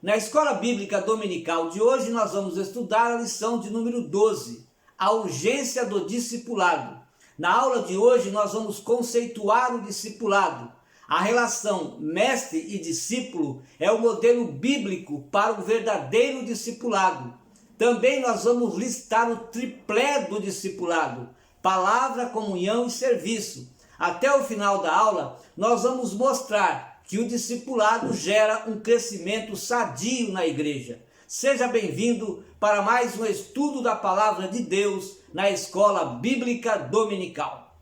Na Escola Bíblica Dominical de hoje nós vamos estudar a lição de número 12, a urgência do discipulado. Na aula de hoje nós vamos conceituar o discipulado. A relação mestre e discípulo é o modelo bíblico para o verdadeiro discipulado. Também nós vamos listar o triplé do discipulado: palavra, comunhão e serviço. Até o final da aula nós vamos mostrar que o discipulado gera um crescimento sadio na igreja. Seja bem-vindo para mais um estudo da Palavra de Deus na Escola Bíblica Dominical.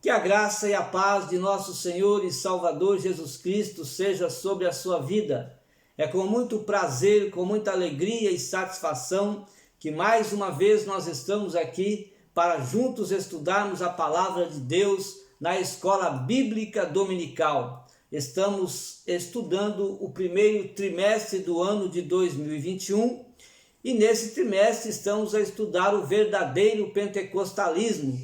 Que a graça e a paz de nosso Senhor e Salvador Jesus Cristo seja sobre a sua vida. É com muito prazer, com muita alegria e satisfação que mais uma vez nós estamos aqui para juntos estudarmos a Palavra de Deus na Escola Bíblica Dominical. Estamos estudando o primeiro trimestre do ano de 2021 e nesse trimestre estamos a estudar o verdadeiro pentecostalismo,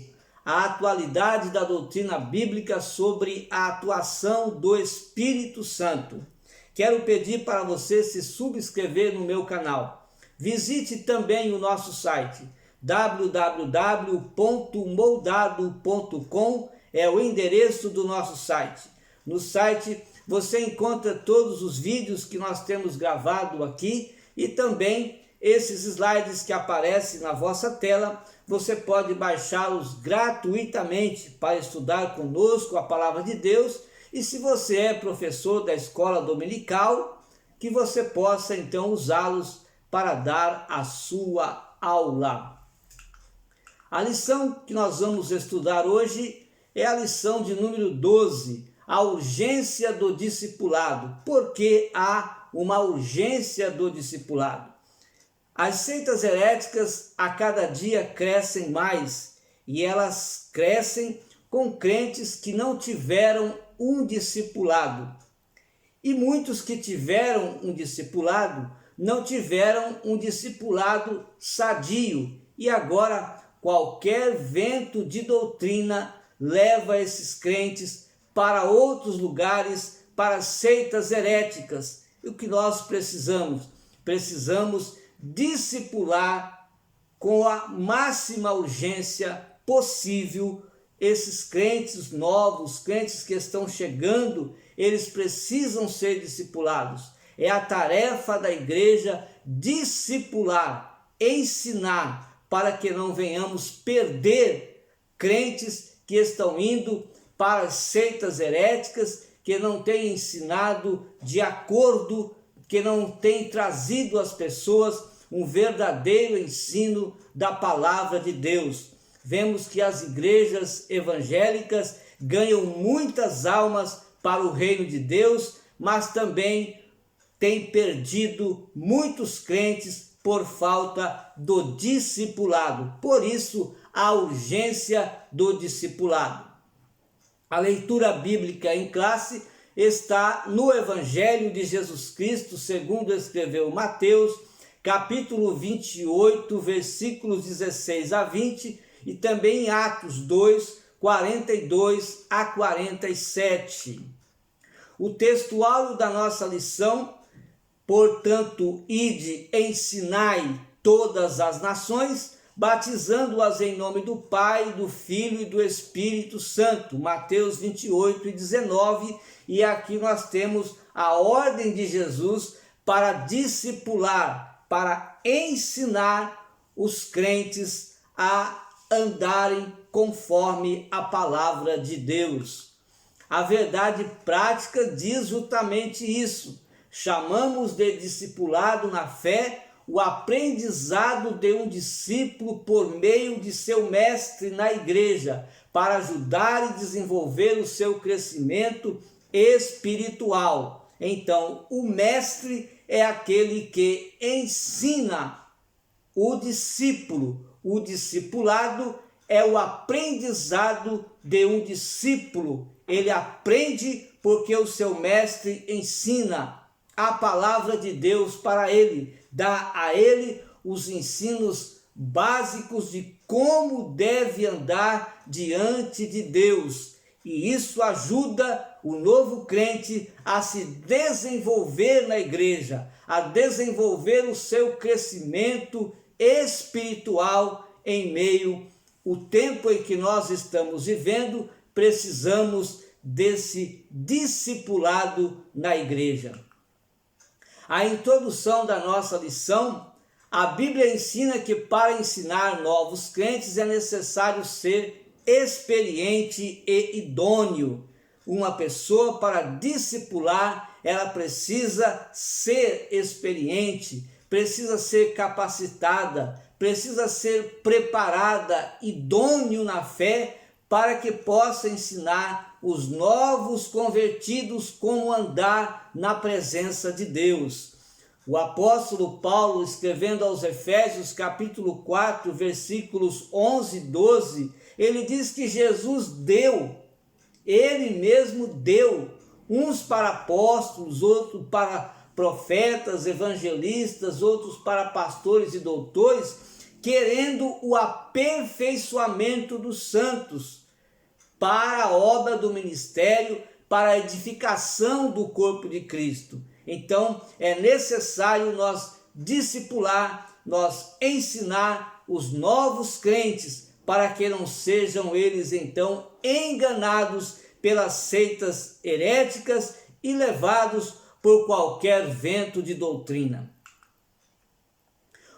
a atualidade da doutrina bíblica sobre a atuação do Espírito Santo. Quero pedir para você se subscrever no meu canal. Visite também o nosso site www.moldado.com, é o endereço do nosso site. No site você encontra todos os vídeos que nós temos gravado aqui e também esses slides que aparecem na vossa tela. Você pode baixá-los gratuitamente para estudar conosco a Palavra de Deus. E se você é professor da escola dominical, que você possa então usá-los para dar a sua aula. A lição que nós vamos estudar hoje é a lição de número 12, a urgência do discipulado. Por que há uma urgência do discipulado? As seitas heréticas a cada dia crescem mais e elas crescem com crentes que não tiveram um discipulado. E muitos que tiveram um discipulado não tiveram um discipulado sadio, e agora qualquer vento de doutrina leva esses crentes para outros lugares, para seitas heréticas. E o que nós precisamos? Precisamos discipular com a máxima urgência possível esses crentes novos, crentes que estão chegando. Eles precisam ser discipulados. É a tarefa da igreja discipular, ensinar, para que não venhamos perder crentes que estão indo para as seitas heréticas, que não têm ensinado de acordo, que não têm trazido às pessoas um verdadeiro ensino da palavra de Deus. Vemos que as igrejas evangélicas ganham muitas almas para o reino de Deus, mas também tem perdido muitos crentes por falta do discipulado. Por isso, a urgência do discipulado. A leitura bíblica em classe está no Evangelho de Jesus Cristo, segundo escreveu Mateus, capítulo 28, versículos 16 a 20, e também em Atos 2, 42 a 47. O textual da nossa lição: portanto, ide, ensinai todas as nações, batizando-as em nome do Pai, do Filho e do Espírito Santo. Mateus 28 e 19. E aqui nós temos a ordem de Jesus para discipular, para ensinar os crentes a andarem conforme a palavra de Deus. A verdade prática diz justamente isso. Chamamos de discipulado na fé o aprendizado de um discípulo por meio de seu mestre na igreja, para ajudar e desenvolver o seu crescimento espiritual. Então, o mestre é aquele que ensina o discípulo. O discipulado é o aprendizado de um discípulo. Ele aprende porque o seu mestre ensina a palavra de Deus para ele, dá a ele os ensinos básicos de como deve andar diante de Deus. E isso ajuda o novo crente a se desenvolver na igreja, a desenvolver o seu crescimento espiritual em meio ao tempo em que nós estamos vivendo. Precisamos desse discipulado na igreja. A introdução da nossa lição, a Bíblia ensina que para ensinar novos crentes é necessário ser experiente e idôneo. Uma pessoa, para discipular, ela precisa ser experiente, precisa ser capacitada, precisa ser preparada, idôneo na fé, para que possa ensinar os novos convertidos como andar na presença de Deus. O apóstolo Paulo, escrevendo aos Efésios, capítulo 4, versículos 11 e 12, ele diz que Jesus deu, ele mesmo deu, uns para apóstolos, outros para profetas, evangelistas, outros para pastores e doutores, querendo o aperfeiçoamento dos santos, para a obra do ministério, para a edificação do corpo de Cristo. Então, é necessário nós discipular, nós ensinar os novos crentes, para que não sejam eles, então, enganados pelas seitas heréticas e levados por qualquer vento de doutrina.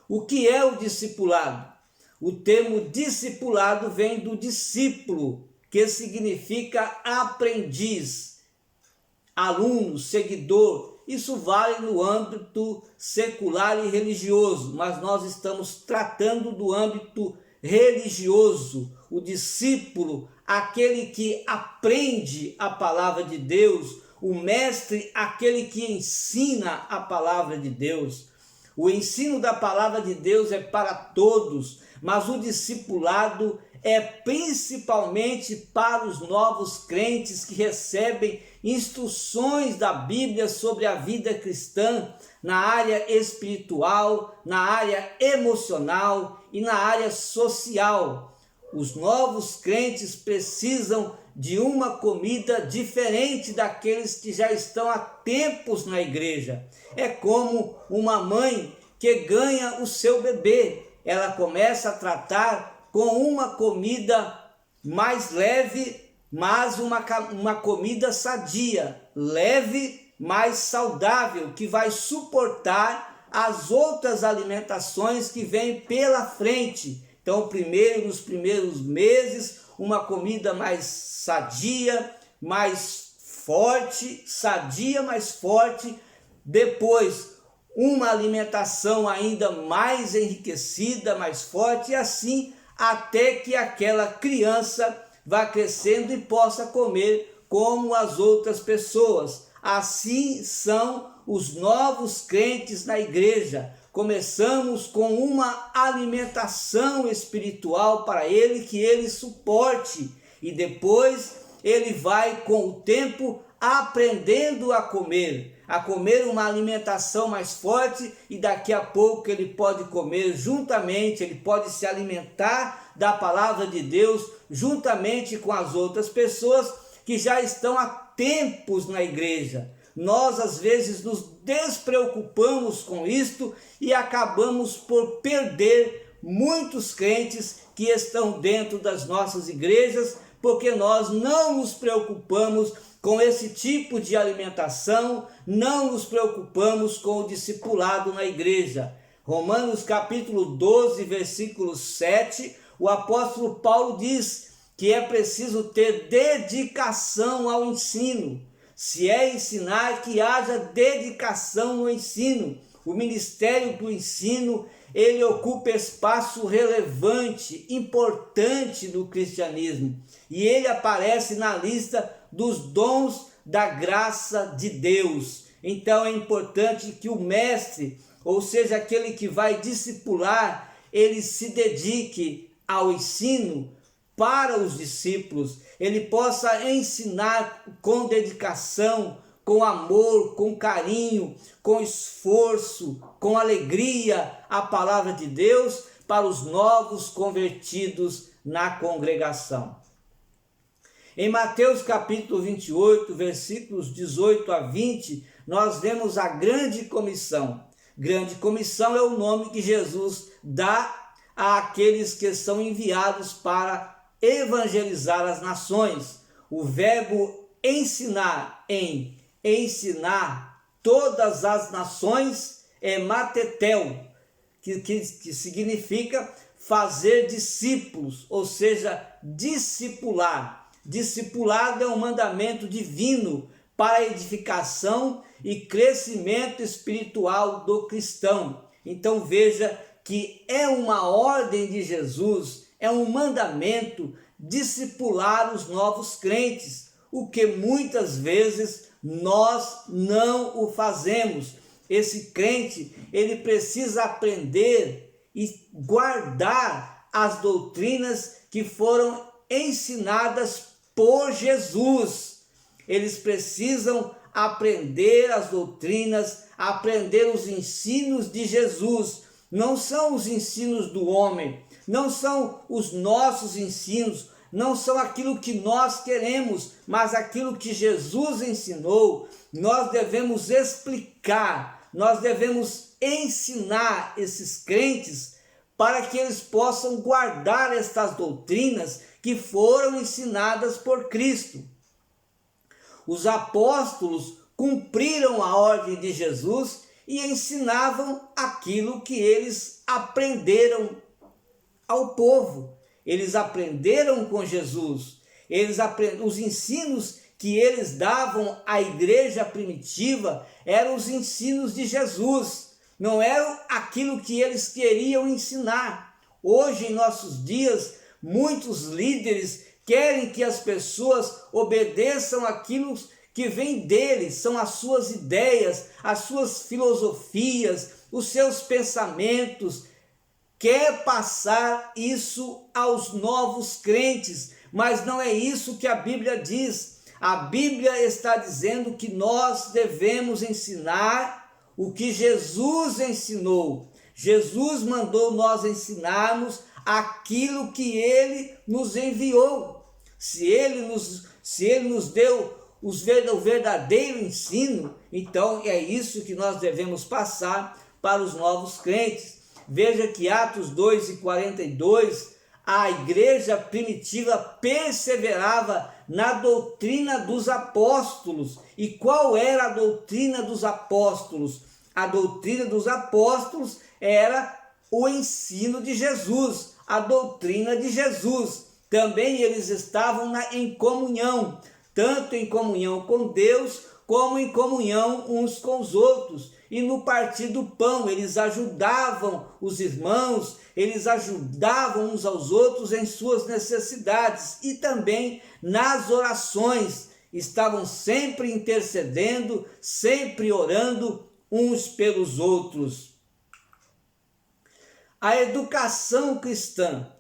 O que é o discipulado? O termo discipulado vem do discípulo, que significa aprendiz, aluno, seguidor. Isso vale no âmbito secular e religioso, mas nós estamos tratando do âmbito religioso. O discípulo, aquele que aprende a palavra de Deus, o mestre, aquele que ensina a palavra de Deus. O ensino da palavra de Deus é para todos, mas o discipulado é principalmente para os novos crentes que recebem instruções da Bíblia sobre a vida cristã na área espiritual, na área emocional e na área social. Os novos crentes precisam de uma comida diferente daqueles que já estão há tempos na igreja. É como uma mãe que ganha o seu bebê. Ela começa a tratar com uma comida mais leve, mas uma comida sadia, leve, mais saudável, que vai suportar as outras alimentações que vêm pela frente. Então, nos primeiros meses, uma comida mais sadia, mais forte, sadia, mais forte. Depois, uma alimentação ainda mais enriquecida, mais forte, e assim até que aquela criança vá crescendo e possa comer como as outras pessoas. Assim são os novos crentes na igreja. Começamos com uma alimentação espiritual para ele, que ele suporte, e depois ele vai com o tempo aprendendo a comer uma alimentação mais forte, e daqui a pouco ele pode comer juntamente, ele pode se alimentar da palavra de Deus juntamente com as outras pessoas que já estão há tempos na igreja. Nós às vezes nos despreocupamos com isto e acabamos por perder muitos crentes que estão dentro das nossas igrejas, porque nós não nos preocupamos com esse tipo de alimentação, não nos preocupamos com o discipulado na igreja. Romanos capítulo 12, versículo 7, o apóstolo Paulo diz que é preciso ter dedicação ao ensino. Se é ensinar, que haja dedicação no ensino. O ministério do ensino, ele ocupa espaço relevante, importante no cristianismo. E ele aparece na lista dos dons da graça de Deus. Então é importante que o mestre, ou seja, aquele que vai discipular, ele se dedique ao ensino para os discípulos, ele possa ensinar com dedicação, com amor, com carinho, com esforço, com alegria a palavra de Deus, para os novos convertidos na congregação. Em Mateus capítulo 28, versículos 18 a 20, nós vemos a grande comissão. Grande comissão é o nome que Jesus dá àqueles que são enviados para evangelizar as nações. O verbo ensinar, em ensinar todas as nações, é matetel, que significa fazer discípulos, ou seja, discipular. Discipulado é um mandamento divino para a edificação e crescimento espiritual do cristão. Então veja que é uma ordem de Jesus, é um mandamento discipular os novos crentes, o que muitas vezes nós não o fazemos. Esse crente, ele precisa aprender e guardar as doutrinas que foram ensinadas por Jesus. Eles precisam aprender as doutrinas, aprender os ensinos de Jesus. Não são os ensinos do homem, não são os nossos ensinos, não são aquilo que nós queremos, mas aquilo que Jesus ensinou. Nós devemos explicar, nós devemos ensinar esses crentes para que eles possam guardar estas doutrinas que foram ensinadas por Cristo. Os apóstolos cumpriram a ordem de Jesus e ensinavam aquilo que eles aprenderam ao povo. Eles aprenderam com Jesus. Os ensinos que eles davam à igreja primitiva eram os ensinos de Jesus. Não eram aquilo que eles queriam ensinar. Hoje, em nossos dias, muitos líderes querem que as pessoas obedeçam aquilo que vem deles, são as suas ideias, as suas filosofias, os seus pensamentos. Quer passar isso aos novos crentes, mas não é isso que a Bíblia diz. A Bíblia está dizendo que nós devemos ensinar o que Jesus ensinou. Jesus mandou nós ensinarmos aquilo que ele nos enviou. Se ele nos deu o verdadeiro ensino, então é isso que nós devemos passar para os novos crentes. Veja que Atos 2:42, a igreja primitiva perseverava na doutrina dos apóstolos. E qual era a doutrina dos apóstolos? A doutrina dos apóstolos era o ensino de Jesus, a doutrina de Jesus. Também eles estavam em comunhão, tanto em comunhão com Deus, como em comunhão uns com os outros. E no partir do pão, eles ajudavam os irmãos, eles ajudavam uns aos outros em suas necessidades. E também nas orações, estavam sempre intercedendo, sempre orando uns pelos outros. A educação cristã,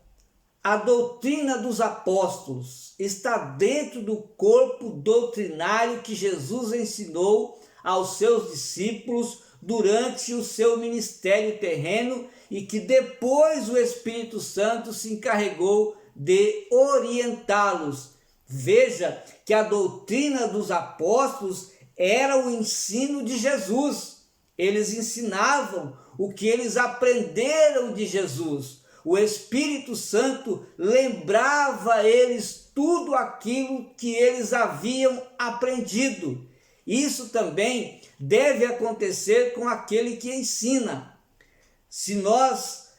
a doutrina dos apóstolos, está dentro do corpo doutrinário que Jesus ensinou aos seus discípulos durante o seu ministério terreno e que depois o Espírito Santo se encarregou de orientá-los. Veja que a doutrina dos apóstolos era o ensino de Jesus. Eles ensinavam o que eles aprenderam de Jesus. O Espírito Santo lembrava a eles tudo aquilo que eles haviam aprendido. Isso também deve acontecer com aquele que ensina. Se nós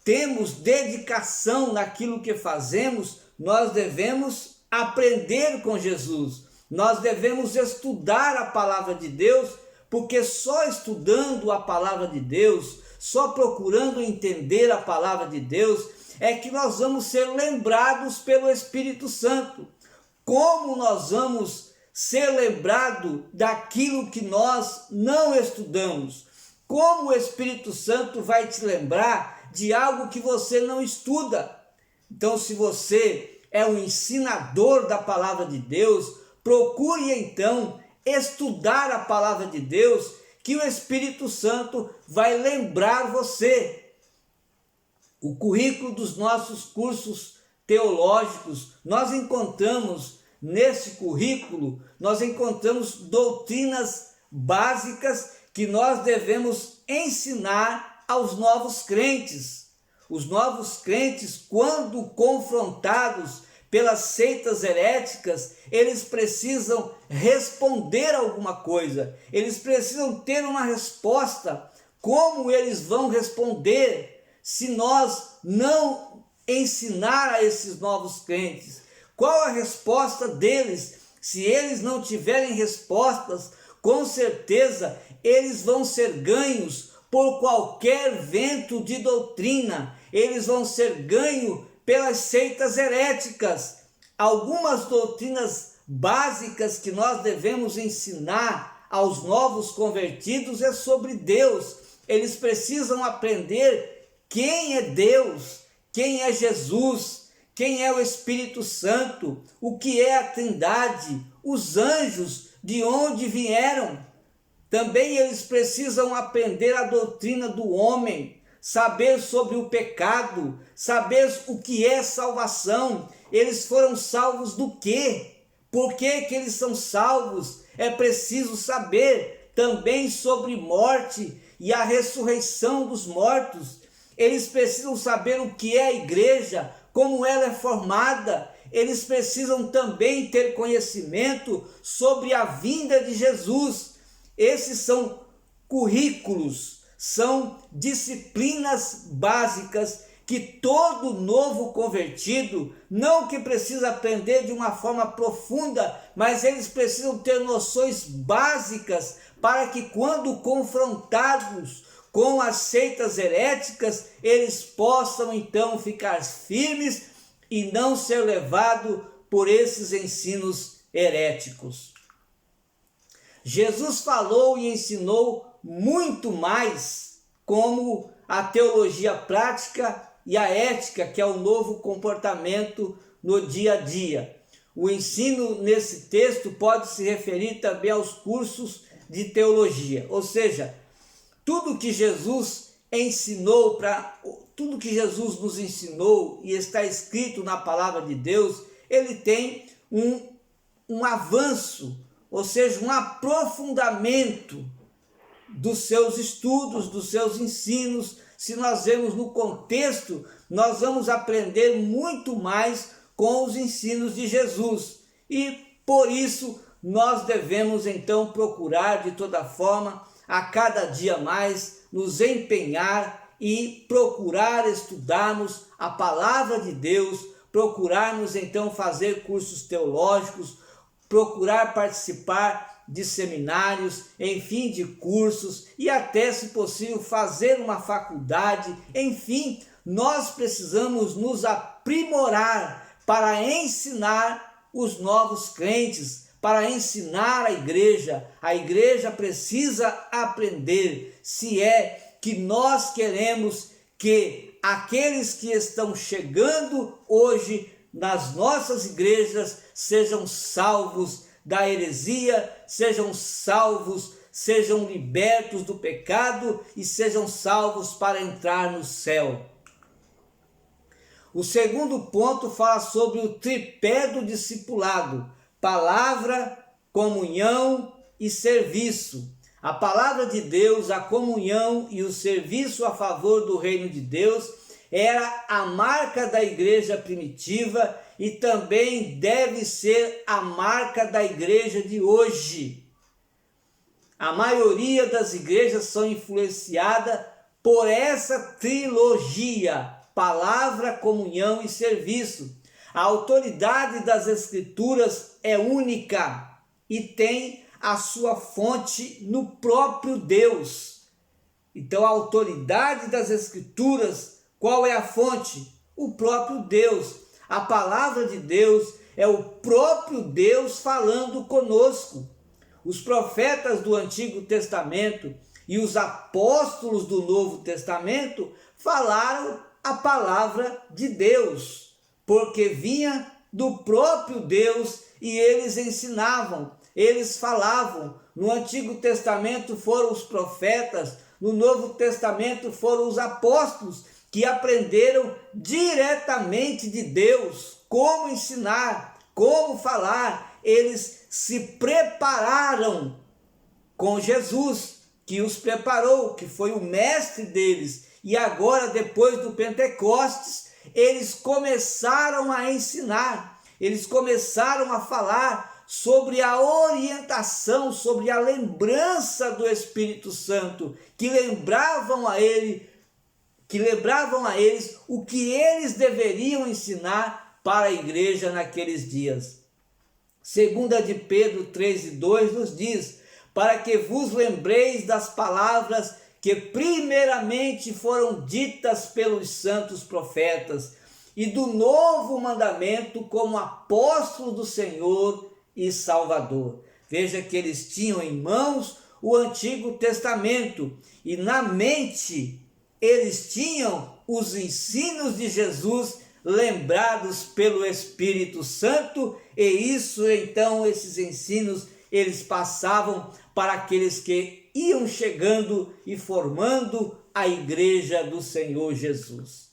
temos dedicação naquilo que fazemos, nós devemos aprender com Jesus. Nós devemos estudar a palavra de Deus, porque só estudando a palavra de Deus, só procurando entender a palavra de Deus, é que nós vamos ser lembrados pelo Espírito Santo. Como nós vamos ser lembrados daquilo que nós não estudamos? Como o Espírito Santo vai te lembrar de algo que você não estuda? Então, se você é um ensinador da palavra de Deus, procure então estudar a palavra de Deus, que o Espírito Santo vai lembrar você. o currículo dos nossos cursos teológicos, nesse currículo, nós encontramos doutrinas básicas que nós devemos ensinar aos novos crentes. Os novos crentes, quando confrontados pelas seitas heréticas, eles precisam responder alguma coisa, eles precisam ter uma resposta. Como eles vão responder se nós não ensinar a esses novos crentes? Qual a resposta deles? Se eles não tiverem respostas, com certeza eles vão ser ganhos por qualquer vento de doutrina, eles vão ser ganhos pelas seitas heréticas. Algumas doutrinas básicas que nós devemos ensinar aos novos convertidos é sobre Deus. Eles precisam aprender quem é Deus, quem é Jesus, quem é o Espírito Santo, o que é a Trindade, os anjos, de onde vieram. Também eles precisam aprender a doutrina do homem, saber sobre o pecado, saber o que é salvação. Eles foram salvos do quê? Por que que eles são salvos? É preciso saber também sobre morte e a ressurreição dos mortos. Eles precisam saber o que é a igreja, como ela é formada. Eles precisam também ter conhecimento sobre a vinda de Jesus. Esses são currículos, são disciplinas básicas que todo novo convertido, não que precisa aprender de uma forma profunda, mas eles precisam ter noções básicas para que quando confrontados com as seitas heréticas, eles possam então ficar firmes e não ser levados por esses ensinos heréticos. Jesus falou e ensinou muito mais, como a teologia prática e a ética, que é o novo comportamento no dia a dia. O ensino nesse texto pode se referir também aos cursos de teologia, ou seja, tudo que Jesus nos ensinou e está escrito na palavra de Deus, ele tem um avanço, ou seja, um aprofundamento dos seus estudos, dos seus ensinos. Se nós vemos no contexto, nós vamos aprender muito mais com os ensinos de Jesus. E por isso nós devemos então procurar de toda forma, a cada dia mais, nos empenhar e procurar estudarmos a palavra de Deus, procurarmos então fazer cursos teológicos, procurar participar de seminários, enfim, de cursos e até, se possível, fazer uma faculdade. Enfim, nós precisamos nos aprimorar para ensinar os novos crentes, para ensinar a igreja. A igreja precisa aprender se é que nós queremos que aqueles que estão chegando hoje nas nossas igrejas sejam salvos da heresia, sejam salvos, sejam libertos do pecado e sejam salvos para entrar no céu. O segundo ponto fala sobre o tripé do discipulado: palavra, comunhão e serviço. A palavra de Deus, a comunhão e o serviço a favor do reino de Deus era a marca da igreja primitiva e também deve ser a marca da igreja de hoje. A maioria das igrejas são influenciadas por essa trilogia: palavra, comunhão e serviço. A autoridade das Escrituras é única e tem a sua fonte no próprio Deus. Então, a autoridade das Escrituras, qual é a fonte? O próprio Deus. A palavra de Deus é o próprio Deus falando conosco. Os profetas do Antigo Testamento e os apóstolos do Novo Testamento falaram a palavra de Deus, porque vinha do próprio Deus e eles ensinavam, eles falavam. No Antigo Testamento foram os profetas, no Novo Testamento foram os apóstolos que aprenderam diretamente de Deus como ensinar, como falar. Eles se prepararam com Jesus, que os preparou, que foi o mestre deles. E agora, depois do Pentecostes, eles começaram a ensinar, eles começaram a falar sobre a orientação, sobre a lembrança do Espírito Santo, que lembravam a eles o que eles deveriam ensinar para a igreja naqueles dias. 2 de Pedro 3:2 nos diz: para que vos lembreis das palavras que primeiramente foram ditas pelos santos profetas, e do novo mandamento como apóstolo do Senhor e Salvador. Veja que eles tinham em mãos o Antigo Testamento, e na mente eles tinham os ensinos de Jesus lembrados pelo Espírito Santo, e isso então, esses ensinos, eles passavam para aqueles que iam chegando e formando a igreja do Senhor Jesus.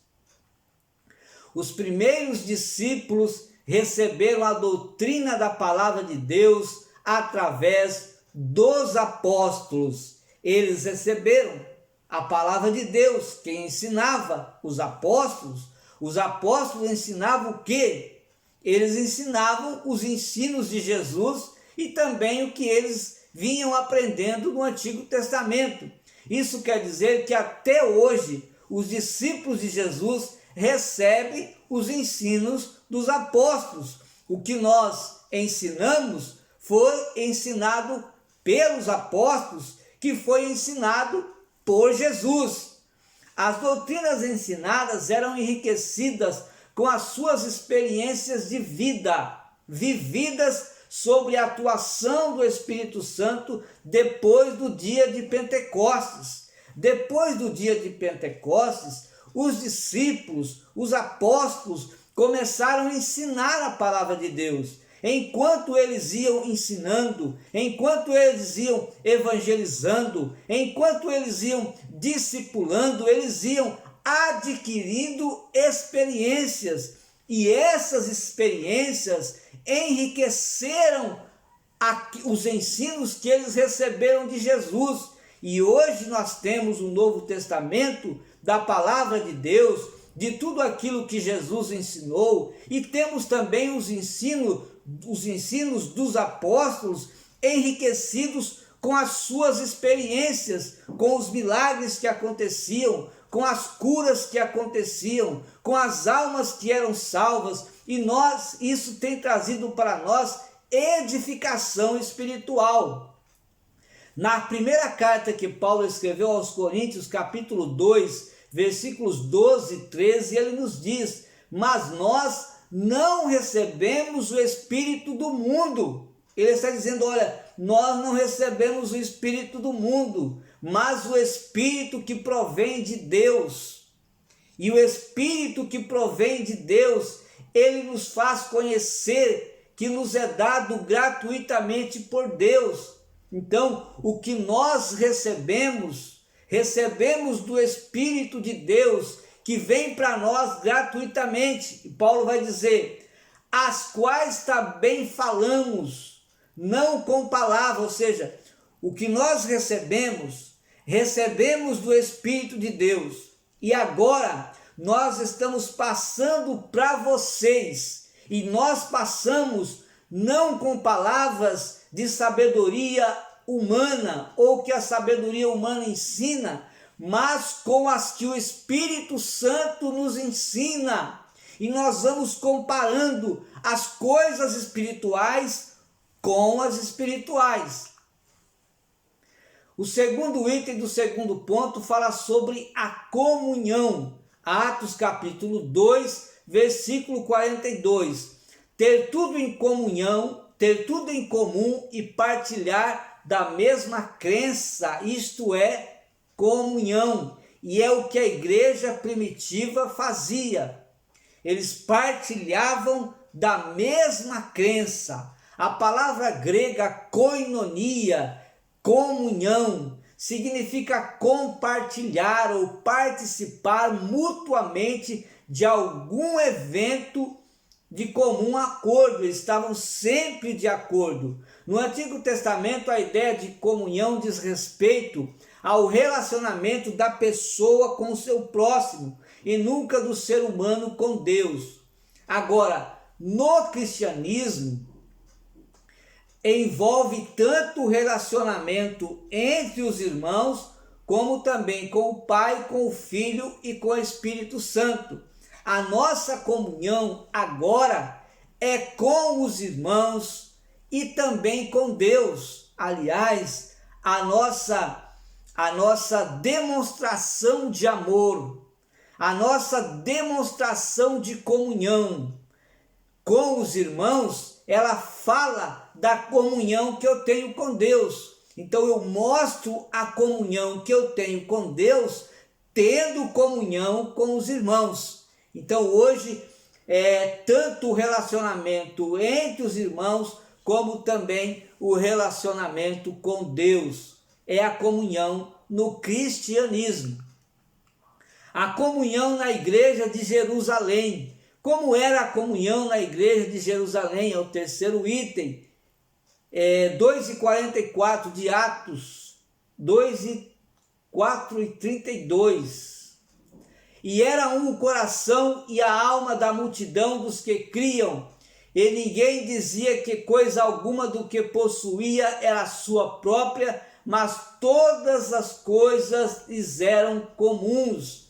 Os primeiros discípulos receberam a doutrina da palavra de Deus através dos apóstolos. Eles receberam a palavra de Deus, quem ensinava? Os apóstolos. Os apóstolos ensinavam o quê? Eles ensinavam os ensinos de Jesus e também o que eles vinham aprendendo no Antigo Testamento. Isso quer dizer que até hoje os discípulos de Jesus recebem os ensinos dos apóstolos. O que nós ensinamos foi ensinado pelos apóstolos, que foi ensinado por Jesus. As doutrinas ensinadas eram enriquecidas com as suas experiências de vida, vividas sobre a atuação do Espírito Santo depois do dia de Pentecostes. Depois do dia de Pentecostes, os discípulos, os apóstolos, começaram a ensinar a palavra de Deus. Enquanto eles iam ensinando, enquanto eles iam evangelizando, enquanto eles iam discipulando, eles iam adquirindo experiências. E essas experiências enriqueceram os ensinos que eles receberam de Jesus. E hoje nós temos o Novo Testamento da palavra de Deus, de tudo aquilo que Jesus ensinou, e temos também os ensinos dos apóstolos enriquecidos com as suas experiências, com os milagres que aconteciam, com as curas que aconteciam, com as almas que eram salvas, e isso tem trazido para nós edificação espiritual. Na primeira carta que Paulo escreveu aos Coríntios, capítulo 2, versículos 12 e 13, ele nos diz: mas nós não recebemos o Espírito do mundo. Ele está dizendo, olha, nós não recebemos o Espírito do mundo, mas o Espírito que provém de Deus. E o Espírito que provém de Deus, ele nos faz conhecer que nos é dado gratuitamente por Deus. Então, o que nós recebemos do Espírito de Deus, que vem para nós gratuitamente. E Paulo vai dizer, as quais também falamos, não com palavras, ou seja, o que nós recebemos do Espírito de Deus. E agora nós estamos passando para vocês, e nós passamos não com palavras de sabedoria humana, ou que a sabedoria humana ensina, mas com as que o Espírito Santo nos ensina. E nós vamos comparando as coisas espirituais com as espirituais. O segundo item do segundo ponto fala sobre a comunhão. Atos capítulo 2, versículo 42. Ter tudo em comunhão, ter tudo em comum e partilhar da mesma crença, isto é, comunhão. E é o que a igreja primitiva fazia. Eles partilhavam da mesma crença. A palavra grega koinonia, comunhão, significa compartilhar ou participar mutuamente de algum evento de comum acordo. Eles estavam sempre de acordo. No Antigo Testamento, a ideia de comunhão diz respeito ao relacionamento da pessoa com o seu próximo e nunca do ser humano com Deus. Agora, no cristianismo, envolve tanto o relacionamento entre os irmãos, como também com o Pai, com o Filho e com o Espírito Santo. A nossa comunhão agora é com os irmãos e também com Deus. Aliás, a nossa demonstração de amor, a nossa demonstração de comunhão com os irmãos, ela fala da comunhão que eu tenho com Deus. Então eu mostro a comunhão que eu tenho com Deus, tendo comunhão com os irmãos. Então hoje tanto o relacionamento entre os irmãos, como também o relacionamento com Deus. É a comunhão no cristianismo. A comunhão na igreja de Jerusalém. Como era a comunhão na igreja de Jerusalém? É o terceiro item. 2:44 de Atos, 2:4 e 32. E era um o coração e a alma da multidão dos que criam, e ninguém dizia que coisa alguma do que possuía era sua própria, mas todas as coisas lhes eram comuns.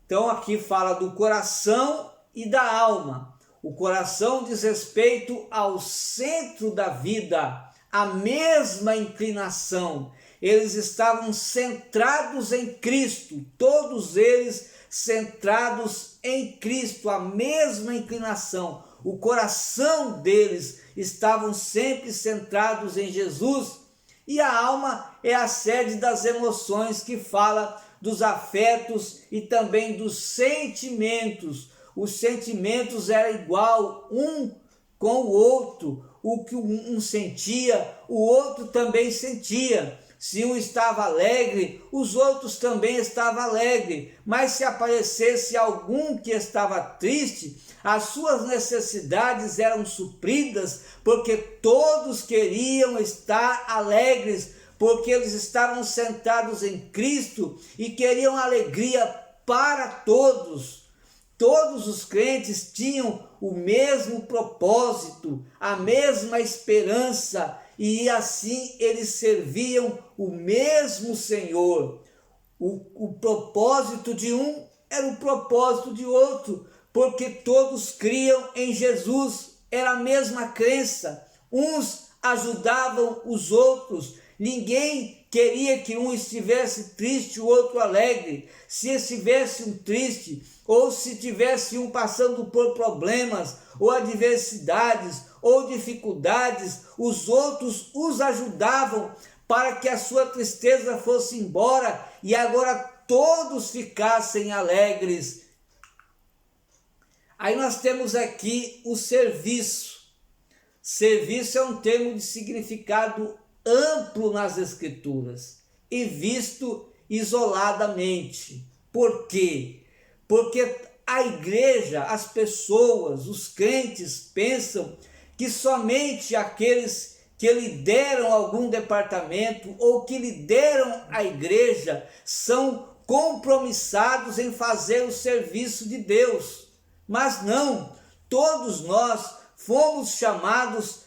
Então aqui fala do coração e da alma. O coração diz respeito ao centro da vida, a mesma inclinação. Eles estavam centrados em Cristo, todos eles centrados em Cristo, a mesma inclinação. O coração deles estavam sempre centrados em Jesus. E a alma é a sede das emoções, que fala dos afetos e também dos sentimentos. Os sentimentos eram igual um com o outro. O que um sentia, o outro também sentia. Se um estava alegre, os outros também estavam alegres. Mas se aparecesse algum que estava triste, as suas necessidades eram supridas, porque todos queriam estar alegres, porque eles estavam sentados em Cristo e queriam alegria para todos. Todos os crentes tinham o mesmo propósito, a mesma esperança, e assim eles serviam o mesmo Senhor. O propósito de um era o propósito de outro, porque todos criam em Jesus, era a mesma crença. Uns ajudavam os outros, ninguém queria que um estivesse triste e o outro alegre. Se estivesse um triste, ou se tivesse um passando por problemas, ou adversidades, ou dificuldades, os outros os ajudavam para que a sua tristeza fosse embora e agora todos ficassem alegres. Aí nós temos aqui o serviço. Serviço é um termo de significado amplo nas Escrituras e visto isoladamente. Por quê? Porque a igreja, as pessoas, os crentes pensam que somente aqueles que lideram algum departamento ou que lideram a igreja são compromissados em fazer o serviço de Deus. Mas não, todos nós fomos chamados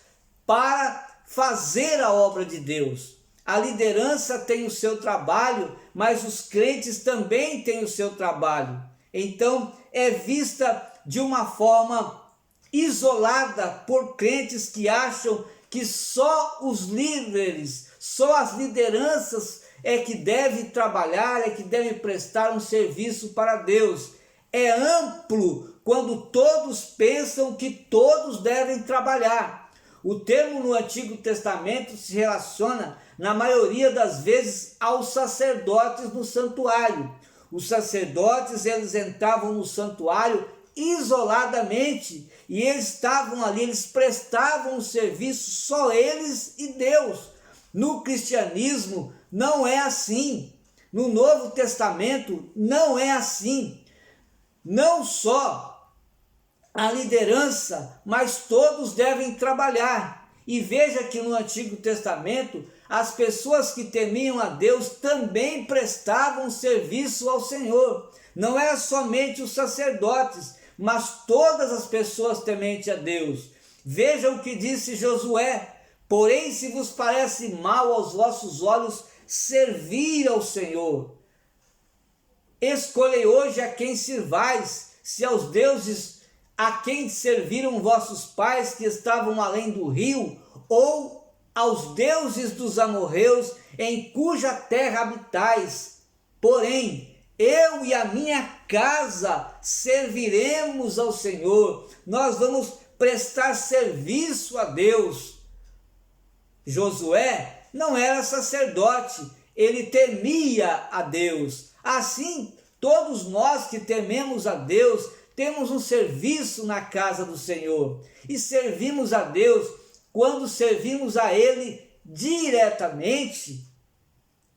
para fazer a obra de Deus. A liderança tem o seu trabalho, mas os crentes também têm o seu trabalho. Então, é vista de uma forma isolada por crentes que acham que só os líderes, só as lideranças é que devem trabalhar, é que devem prestar um serviço para Deus. É amplo quando todos pensam que todos devem trabalhar. O termo no Antigo Testamento se relaciona, na maioria das vezes, aos sacerdotes no santuário. Os sacerdotes, eles entravam no santuário isoladamente e eles estavam ali, eles prestavam o serviço, só eles e Deus. No cristianismo, não é assim. No Novo Testamento não é assim. Não só a liderança, mas todos devem trabalhar. E veja que no Antigo Testamento, as pessoas que temiam a Deus também prestavam serviço ao Senhor. Não era somente os sacerdotes, mas todas as pessoas tementes a Deus. Veja o que disse Josué: porém, se vos parece mal aos vossos olhos servir ao Senhor, escolhei hoje a quem sirvais, se aos deuses a quem serviram vossos pais que estavam além do rio, ou aos deuses dos amorreus em cuja terra habitais. Porém, eu e a minha casa serviremos ao Senhor. Nós vamos prestar serviço a Deus. Josué não era sacerdote, ele temia a Deus. Assim, todos nós que tememos a Deus, temos um serviço na casa do Senhor. E servimos a Deus quando servimos a Ele diretamente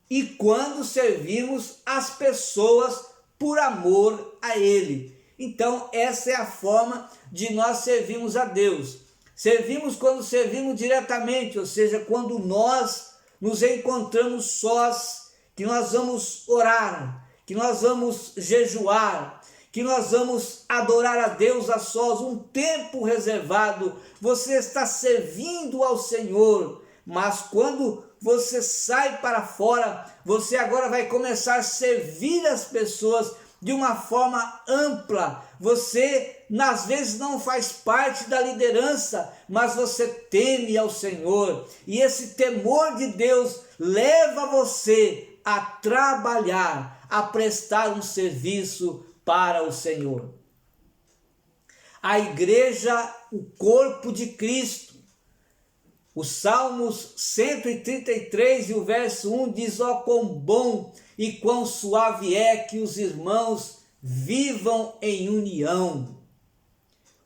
e quando servimos as pessoas por amor a Ele. Então, essa é a forma de nós servirmos a Deus. Servimos quando servimos diretamente, ou seja, quando nós nos encontramos sós, que nós vamos orar, que nós vamos jejuar, que nós vamos adorar a Deus a sós, um tempo reservado. Você está servindo ao Senhor, mas quando você sai para fora, você agora vai começar a servir as pessoas de uma forma ampla. Você, às vezes, não faz parte da liderança, mas você teme ao Senhor. E esse temor de Deus leva você a trabalhar, a prestar um serviço para o Senhor. A igreja, o corpo de Cristo. O Salmos 133 e o verso 1 diz: ó, quão bom e quão suave é que os irmãos vivam em união.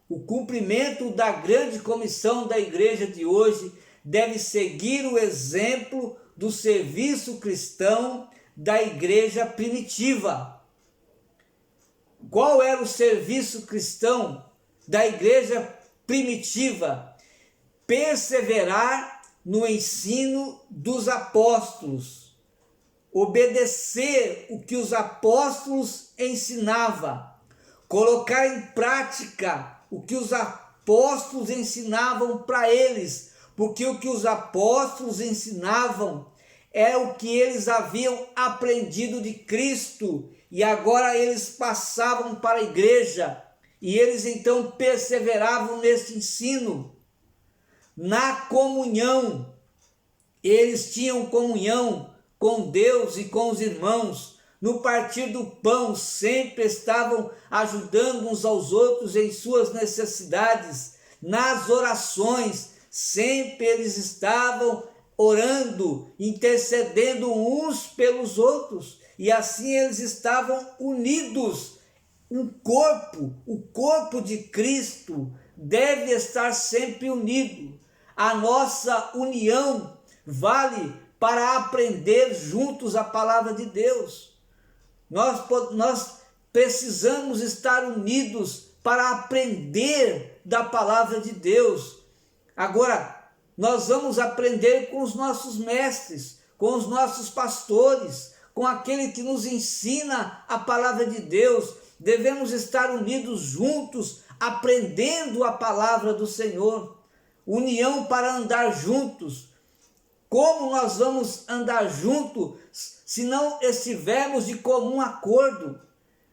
O cumprimento da grande comissão da igreja de hoje deve seguir o exemplo do serviço cristão da igreja primitiva. Qual era o serviço cristão da igreja primitiva? Perseverar no ensino dos apóstolos, obedecer o que os apóstolos ensinavam, colocar em prática o que os apóstolos ensinavam para eles, porque o que os apóstolos ensinavam é o que eles haviam aprendido de Cristo, e agora eles passavam para a igreja, e eles então perseveravam nesse ensino. Na comunhão, eles tinham comunhão com Deus e com os irmãos. No partir do pão, sempre estavam ajudando uns aos outros em suas necessidades. Nas orações, sempre eles estavam orando, intercedendo uns pelos outros. E assim eles estavam unidos. O corpo de Cristo deve estar sempre unido. A nossa união vale para aprender juntos a palavra de Deus. Nós precisamos estar unidos para aprender da palavra de Deus. Agora, nós vamos aprender com os nossos mestres, com os nossos pastores, com aquele que nos ensina a palavra de Deus. Devemos estar unidos juntos, aprendendo a palavra do Senhor. União para andar juntos. Como nós vamos andar juntos se não estivermos de comum acordo?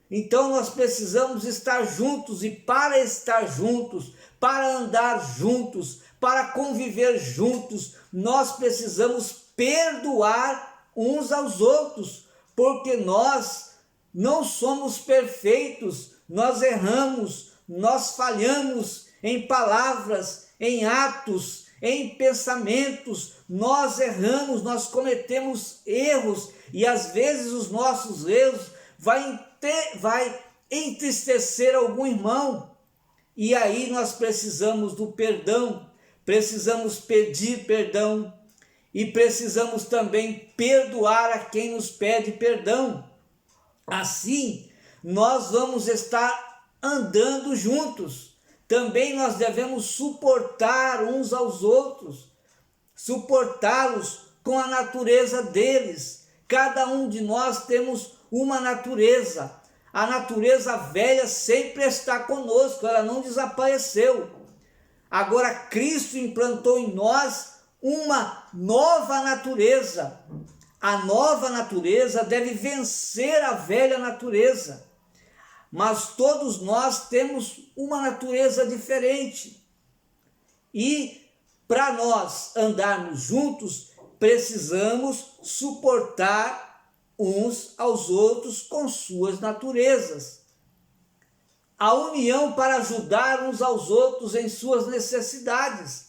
Então nós precisamos estar juntos, e para estar juntos, para andar juntos, para conviver juntos, nós precisamos perdoar uns aos outros, porque nós não somos perfeitos, nós erramos, nós falhamos em palavras, em atos, em pensamentos, nós erramos, nós cometemos erros, e às vezes os nossos erros vai entristecer algum irmão, e aí nós precisamos do perdão, precisamos pedir perdão, e precisamos também perdoar a quem nos pede perdão. Assim, nós vamos estar andando juntos. Também nós devemos suportar uns aos outros, suportá-los com a natureza deles. Cada um de nós temos uma natureza. A natureza velha sempre está conosco, ela não desapareceu. Agora Cristo implantou em nós uma nova natureza. A nova natureza deve vencer a velha natureza. Mas todos nós temos uma natureza diferente. E para nós andarmos juntos, precisamos suportar uns aos outros com suas naturezas. A união para ajudar uns aos outros em suas necessidades.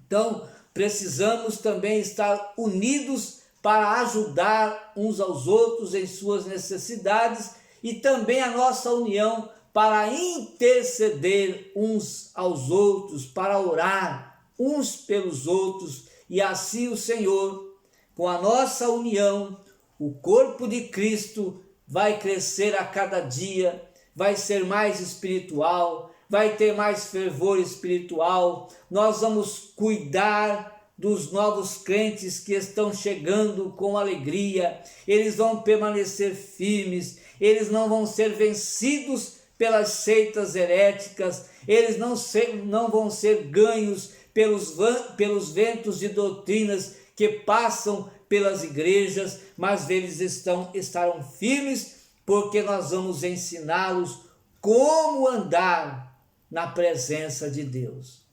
Então, precisamos também estar unidos para ajudar uns aos outros em suas necessidades e também a nossa união para interceder uns aos outros, para orar uns pelos outros, e assim o Senhor, com a nossa união, o corpo de Cristo vai crescer a cada dia, vai ser mais espiritual, vai ter mais fervor espiritual. Nós vamos cuidar dos novos crentes que estão chegando com alegria, eles vão permanecer firmes, eles não vão ser vencidos pelas seitas heréticas, eles não vão ser ganhos pelos ventos de doutrinas que passam pelas igrejas, mas eles estarão firmes, porque nós vamos ensiná-los como andar na presença de Deus.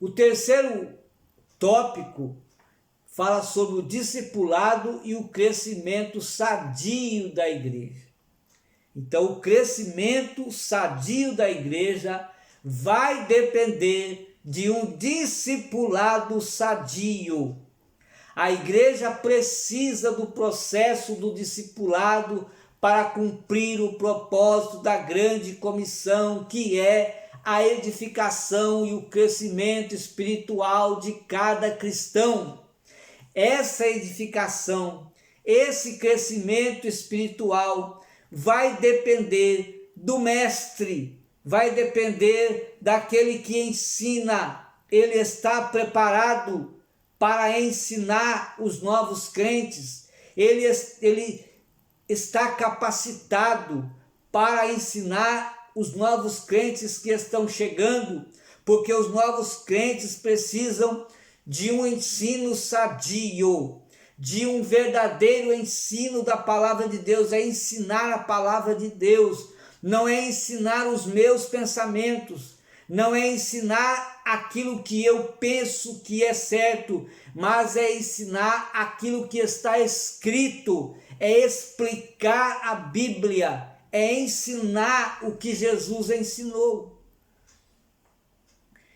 O terceiro tópico fala sobre o discipulado e o crescimento sadio da igreja. Então, o crescimento sadio da igreja vai depender de um discipulado sadio. A igreja precisa do processo do discipulado para cumprir o propósito da grande comissão, que é a edificação e o crescimento espiritual de cada cristão. Essa edificação, esse crescimento espiritual vai depender do mestre, vai depender daquele que ensina. Ele está preparado para ensinar os novos crentes, ele está capacitado para ensinar os novos crentes que estão chegando, porque os novos crentes precisam de um ensino sadio, de um verdadeiro ensino da palavra de Deus, é ensinar a palavra de Deus, não é ensinar os meus pensamentos, não é ensinar aquilo que eu penso que é certo, mas é ensinar aquilo que está escrito, é explicar a Bíblia, é ensinar o que Jesus ensinou.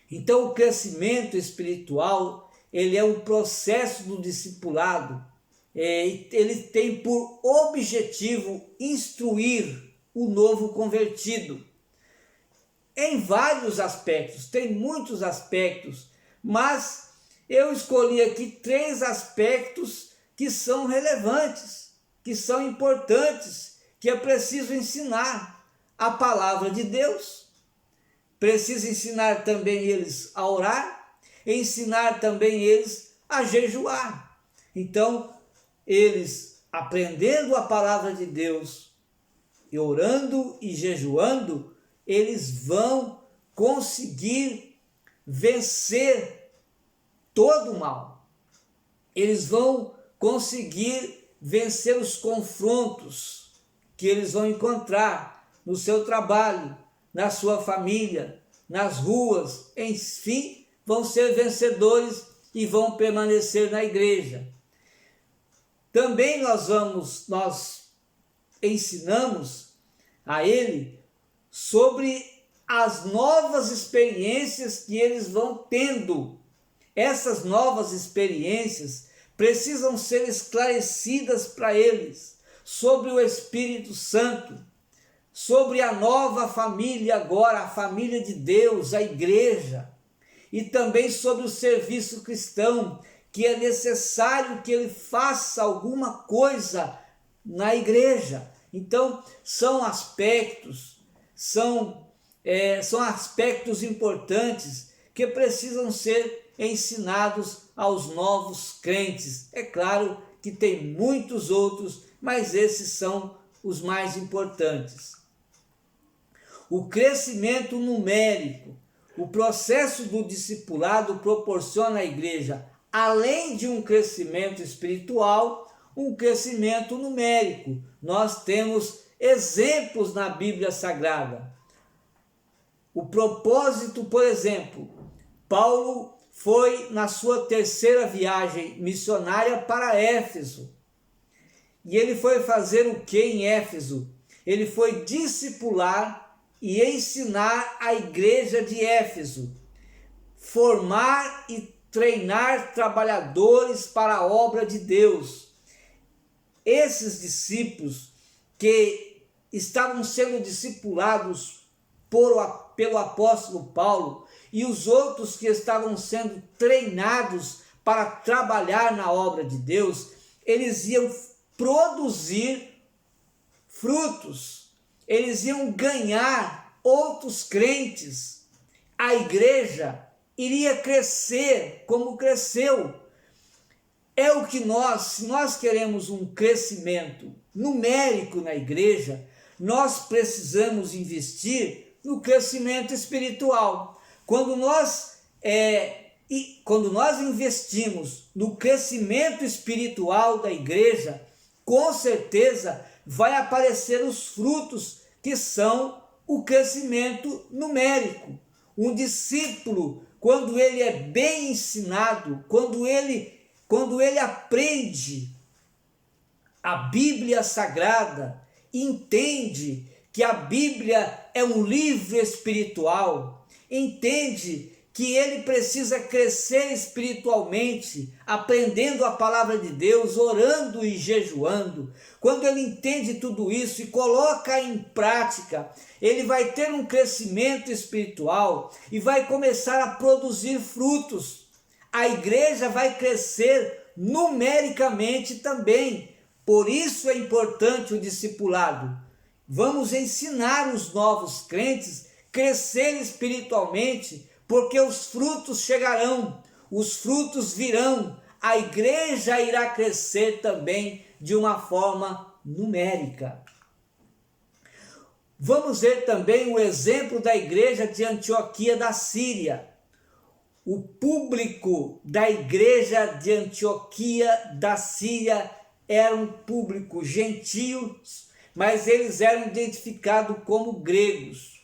Então, o crescimento espiritual, ele é um processo do discipulado, ele tem por objetivo instruir o novo convertido, em vários aspectos, tem muitos aspectos, mas eu escolhi aqui 3 aspectos que são relevantes, que são importantes, que é preciso ensinar a palavra de Deus, preciso ensinar também eles a orar, ensinar também eles a jejuar. Então, eles aprendendo a palavra de Deus, e orando e jejuando, eles vão conseguir vencer todo o mal. Eles vão conseguir vencer os confrontos que eles vão encontrar no seu trabalho, na sua família, nas ruas, enfim, vão ser vencedores e vão permanecer na igreja. Também nós ensinamos a ele sobre as novas experiências que eles vão tendo. Essas novas experiências precisam ser esclarecidas para eles sobre o Espírito Santo, sobre a nova família agora, a família de Deus, a igreja. e também sobre o serviço cristão, que é necessário que ele faça alguma coisa na igreja. Então, são aspectos importantes que precisam ser ensinados aos novos crentes. É claro que tem muitos outros, mas esses são os mais importantes. O crescimento numérico. O processo do discipulado proporciona à igreja, além de um crescimento espiritual, um crescimento numérico. Nós temos exemplos na Bíblia Sagrada. O propósito, por exemplo, Paulo foi na sua terceira viagem missionária para Éfeso. E ele foi fazer o que em Éfeso? Ele foi discipular e ensinar a igreja de Éfeso, formar e treinar trabalhadores para a obra de Deus. Esses discípulos que estavam sendo discipulados pelo apóstolo Paulo e os outros que estavam sendo treinados para trabalhar na obra de Deus, eles iam produzir frutos, eles iam ganhar outros crentes, a igreja iria crescer como cresceu. É o que se nós queremos um crescimento numérico na igreja, nós precisamos investir no crescimento espiritual. Quando nós investimos no crescimento espiritual da igreja, com certeza vai aparecer os frutos que são o crescimento numérico. Um discípulo, quando ele é bem ensinado, quando ele aprende a Bíblia Sagrada, entende que a Bíblia é um livro espiritual, entende que ele precisa crescer espiritualmente, aprendendo a palavra de Deus, orando e jejuando. Quando ele entende tudo isso e coloca em prática, ele vai ter um crescimento espiritual e vai começar a produzir frutos. A igreja vai crescer numericamente também. Por isso é importante o discipulado. Vamos ensinar os novos crentes a crescer espiritualmente, porque os frutos chegarão, os frutos virão, a igreja irá crescer também de uma forma numérica. Vamos ver também o exemplo da igreja de Antioquia da Síria. O público da igreja de Antioquia da Síria era um público gentio, mas eles eram identificados como gregos.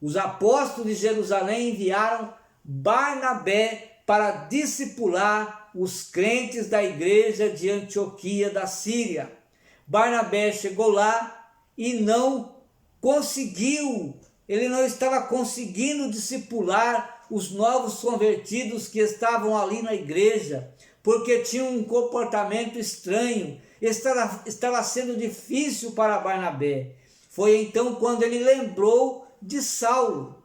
Os apóstolos de Jerusalém enviaram Barnabé para discipular os crentes da igreja de Antioquia da Síria. Barnabé chegou lá e ele não estava conseguindo discipular os novos convertidos que estavam ali na igreja, porque tinham um comportamento estranho, estava sendo difícil para Barnabé. Foi então quando ele lembrou de Saulo,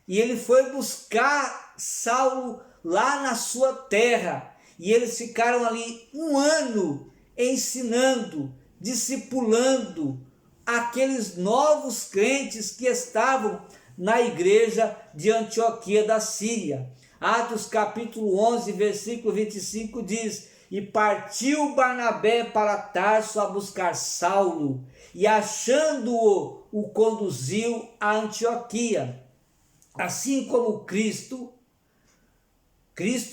e ele foi buscar Saulo lá na sua terra, e eles ficaram ali 1 ano ensinando, discipulando aqueles novos crentes que estavam na igreja de Antioquia da Síria. Atos capítulo 11, versículo 25 diz: e partiu Barnabé para Tarso a buscar Saulo, e achando-o, o conduziu a Antioquia. Assim como Cristo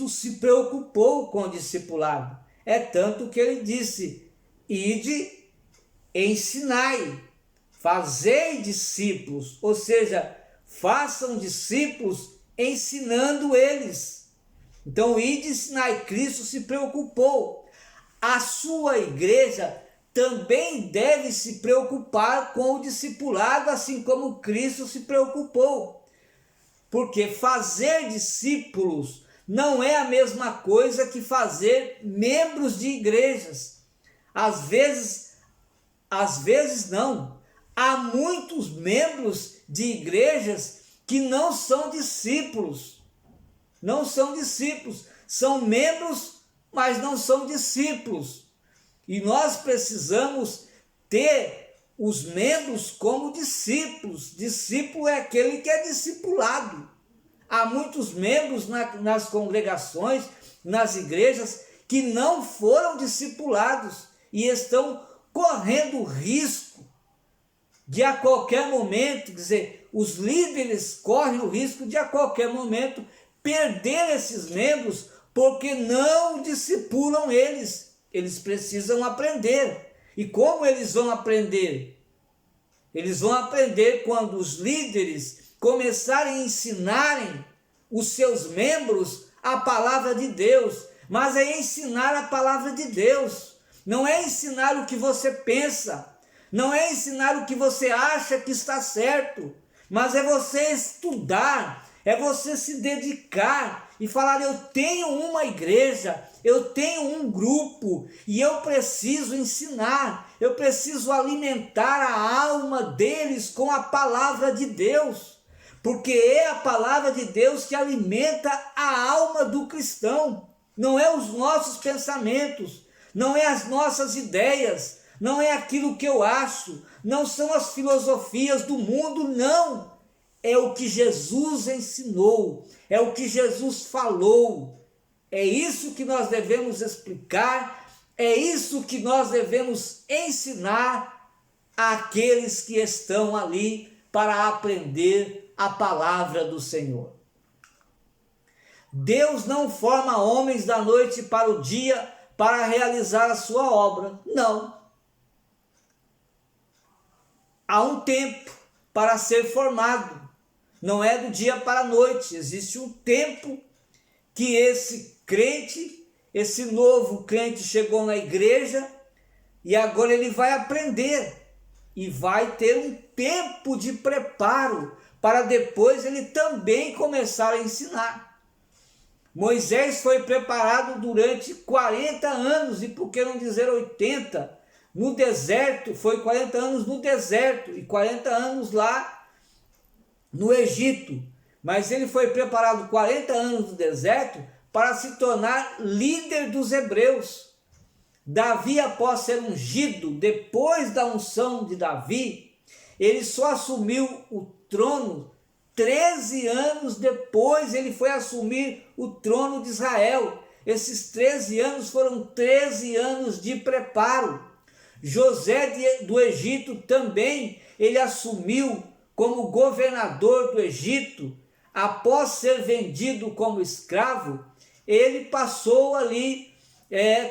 se preocupou com o discipulado. É tanto que ele disse: ide, ensinai, fazei discípulos, ou seja, façam discípulos ensinando eles. Então, ide, ensinai. Cristo se preocupou. A sua igreja também deve se preocupar com o discipulado, assim como Cristo se preocupou. Porque fazer discípulos não é a mesma coisa que fazer membros de igrejas. Às vezes não. Há muitos membros de igrejas que não são discípulos. não são discípulos, são membros, mas não são discípulos. E nós precisamos ter os membros como discípulos. Discípulo é aquele que é discipulado. Há muitos membros nas congregações, nas igrejas, que não foram discipulados e estão correndo risco de a qualquer momento, quer dizer, os líderes correm o risco de a qualquer momento perder esses membros porque não discipulam eles. Eles precisam aprender. E como eles vão aprender? Eles vão aprender quando os líderes começarem a ensinarem os seus membros a palavra de Deus. Mas é ensinar a palavra de Deus. Não é ensinar o que você pensa. Não é ensinar o que você acha que está certo. Mas é você estudar. É você se dedicar e falar: eu tenho uma igreja, eu tenho um grupo e eu preciso ensinar, eu preciso alimentar a alma deles com a palavra de Deus, porque é a palavra de Deus que alimenta a alma do cristão, não é os nossos pensamentos, não é as nossas ideias, não é aquilo que eu acho, não são as filosofias do mundo, não. É o que Jesus ensinou, é o que Jesus falou, é isso que nós devemos explicar, é isso que nós devemos ensinar àqueles que estão ali para aprender a palavra do Senhor. Deus não forma homens da noite para o dia para realizar a sua obra, não. Há um tempo para ser formado. Não é do dia para a noite, existe um tempo que esse crente, esse novo crente chegou na igreja e agora ele vai aprender e vai ter um tempo de preparo para depois ele também começar a ensinar. Moisés foi preparado durante 40 anos, e por que não dizer 80? No deserto, foi 40 anos no deserto e 40 anos lá no Egito, mas ele foi preparado 40 anos no deserto para se tornar líder dos hebreus. Davi, após ser ungido, depois da unção de Davi, ele só assumiu o trono 13 anos depois. Ele foi assumir o trono de Israel. Esses 13 anos foram 13 anos de preparo. José do Egito também, ele assumiu como governador do Egito. Após ser vendido como escravo, ele passou ali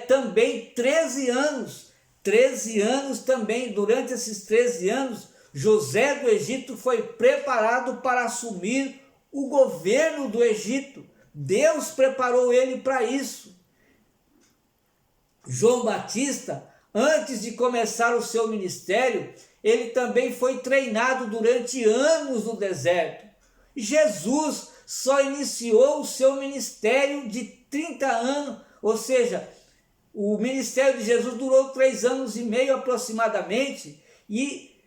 também 13 anos. 13 anos também, durante esses 13 anos, José do Egito foi preparado para assumir o governo do Egito. Deus preparou ele para isso. João Batista, antes de começar o seu ministério, ele também foi treinado durante anos no deserto. Jesus só iniciou o seu ministério de 30 anos, ou seja, o ministério de Jesus durou 3 anos e meio aproximadamente, e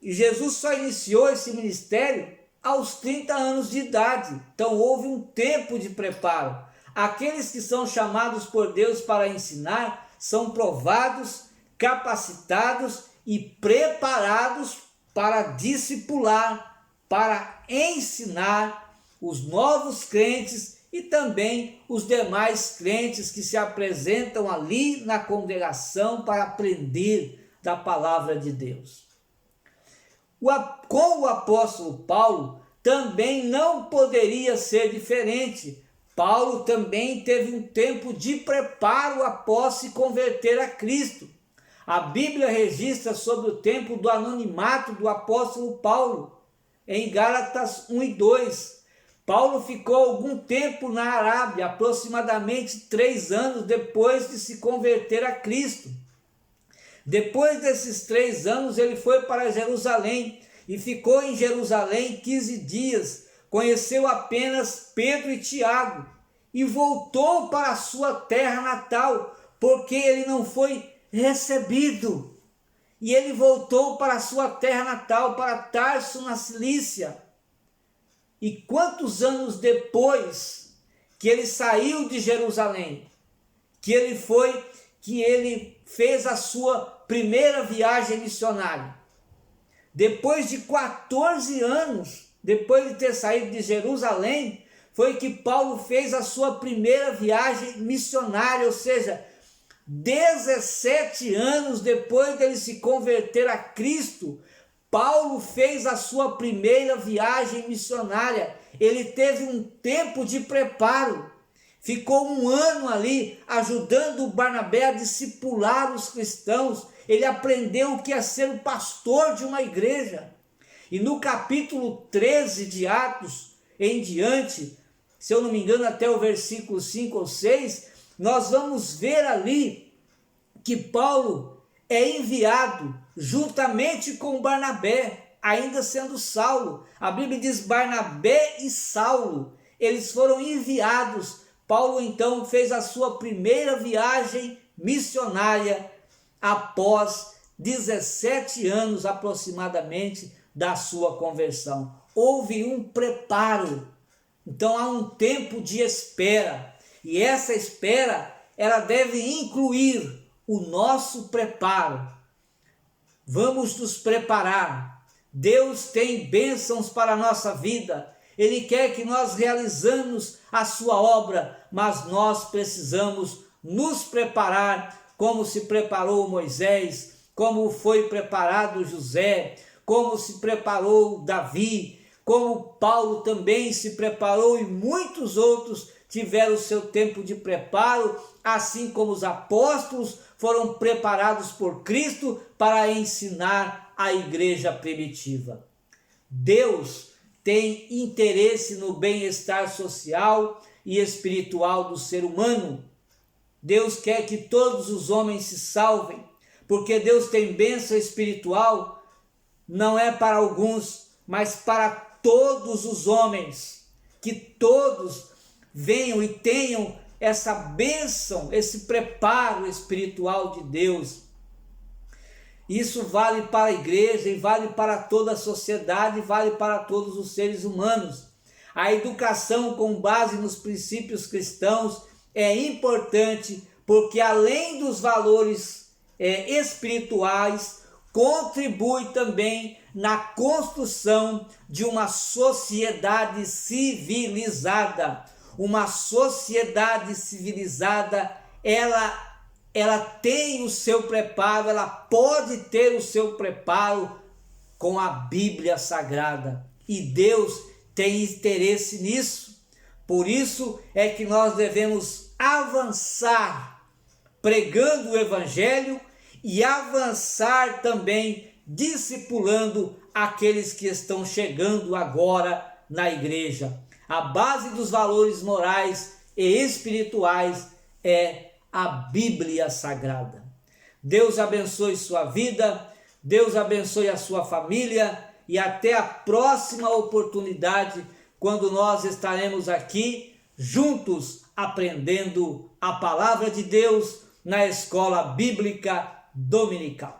Jesus só iniciou esse ministério aos 30 anos de idade. Então houve um tempo de preparo. Aqueles que são chamados por Deus para ensinar são provados, capacitados e preparados para discipular, para ensinar os novos crentes e também os demais crentes que se apresentam ali na congregação para aprender da palavra de Deus. Com o apóstolo Paulo também não poderia ser diferente. Paulo também teve um tempo de preparo após se converter a Cristo. A Bíblia registra sobre o tempo do anonimato do apóstolo Paulo, em Gálatas 1 e 2. Paulo ficou algum tempo na Arábia, aproximadamente 3 anos depois de se converter a Cristo. Depois desses 3 anos, ele foi para Jerusalém e ficou em Jerusalém 15 dias. Conheceu apenas Pedro e Tiago e voltou para a sua terra natal, porque ele não foi recebido. E ele voltou para a sua terra natal, para Tarso, na Cilícia. E quantos anos depois que ele saiu de Jerusalém, que ele fez a sua primeira viagem missionária. Depois de 14 anos, depois de ter saído de Jerusalém, foi que Paulo fez a sua primeira viagem missionária, ou seja, 17 anos depois dele se converter a Cristo, Paulo fez a sua primeira viagem missionária. Ele teve um tempo de preparo, ficou um ano ali ajudando o Barnabé a discipular os cristãos. Ele aprendeu o que é ser o pastor de uma igreja. E no capítulo 13 de Atos em diante, se eu não me engano até o versículo 5 ou 6, nós vamos ver ali que Paulo é enviado juntamente com Barnabé, ainda sendo Saulo. A Bíblia diz Barnabé e Saulo, eles foram enviados. Paulo então fez a sua primeira viagem missionária após 17 anos aproximadamente da sua conversão. Houve um preparo, então há um tempo de espera, e essa espera ela deve incluir o nosso preparo. Vamos nos preparar. Deus tem bênçãos para a nossa vida. Ele quer que nós realizamos a sua obra, mas nós precisamos nos preparar como se preparou Moisés, como foi preparado José, como se preparou Davi, como Paulo também se preparou e muitos outros tiveram o seu tempo de preparo, assim como os apóstolos foram preparados por Cristo para ensinar a igreja primitiva. Deus tem interesse no bem-estar social e espiritual do ser humano. Deus quer que todos os homens se salvem, porque Deus tem bênção espiritual, não é para alguns, mas para todos os homens, que todos venham e tenham essa bênção, esse preparo espiritual de Deus. Isso vale para a igreja e vale para toda a sociedade, vale para todos os seres humanos. A educação com base nos princípios cristãos é importante, porque além dos valores espirituais, contribui também na construção de uma sociedade civilizada. Uma sociedade civilizada, ela tem o seu preparo, ela pode ter o seu preparo com a Bíblia Sagrada. E Deus tem interesse nisso. Por isso é que nós devemos avançar pregando o Evangelho e avançar também discipulando aqueles que estão chegando agora na igreja. A base dos valores morais e espirituais é a Bíblia Sagrada. Deus abençoe sua vida, Deus abençoe a sua família e até a próxima oportunidade, quando nós estaremos aqui juntos aprendendo a palavra de Deus na Escola Bíblica Dominical.